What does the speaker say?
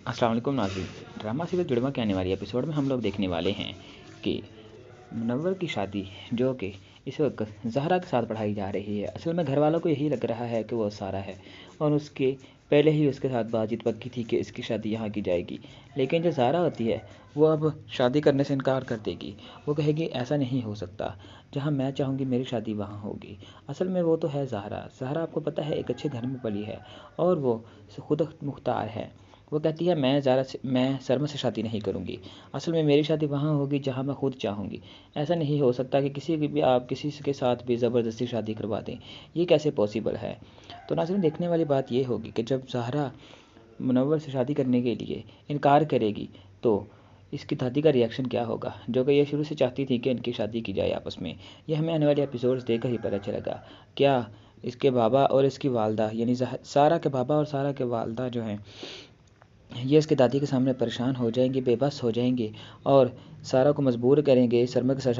السلام علیکم ناظرین، ڈرامہ سیریل جڑواں کے آنے والی ایپیسوڈ میں ہم لوگ دیکھنے والے ہیں کہ منور کی شادی جو کہ اس وقت زہرا کے ساتھ پڑھائی جا رہی ہے۔ اصل میں گھر والوں کو یہی لگ رہا ہے کہ وہ سارا ہے اور اس کے پہلے ہی اس کے ساتھ بات چیت پکی تھی کہ اس کی شادی یہاں کی جائے گی، لیکن جو زہرا ہوتی ہے وہ اب شادی کرنے سے انکار کر دے گی۔ وہ کہے گی ایسا نہیں ہو سکتا، جہاں میں چاہوں گی میری شادی وہاں ہوگی۔ اصل میں وہ تو ہے زہرا آپ کو پتہ ہے ایک اچھے گھر میں پلی ہے اور وہ خود مختار ہے۔ وہ کہتی ہے میں سرما سے شادی نہیں کروں گی، اصل میں میری شادی وہاں ہوگی جہاں میں خود چاہوں گی۔ ایسا نہیں ہو سکتا کہ آپ کسی کے ساتھ بھی زبردستی شادی کروا دیں، یہ کیسے پاسبل ہے؟ تو ناظرین، دیکھنے والی بات یہ ہوگی کہ جب زہرا منور سے شادی کرنے کے لیے انکار کرے گی تو اس کی دادی کا ریئیکشن کیا ہوگا، جو کہ یہ شروع سے چاہتی تھی کہ ان کی شادی کی جائے آپس میں۔ یہ ہمیں آنے والے ایپیسوڈز دیکھ کر ہی پتہ چلے گا۔ کیا اس کے بابا اور اس کی والدہ یعنی سارا کے بابا اور سارا کے والدہ جو ہیں یہ اس کے دادی کے سامنے پریشان ہو جائیں گے، بے بس ہو جائیں گے اور سارا کو مجبور کریں گے سرما کے ساتھ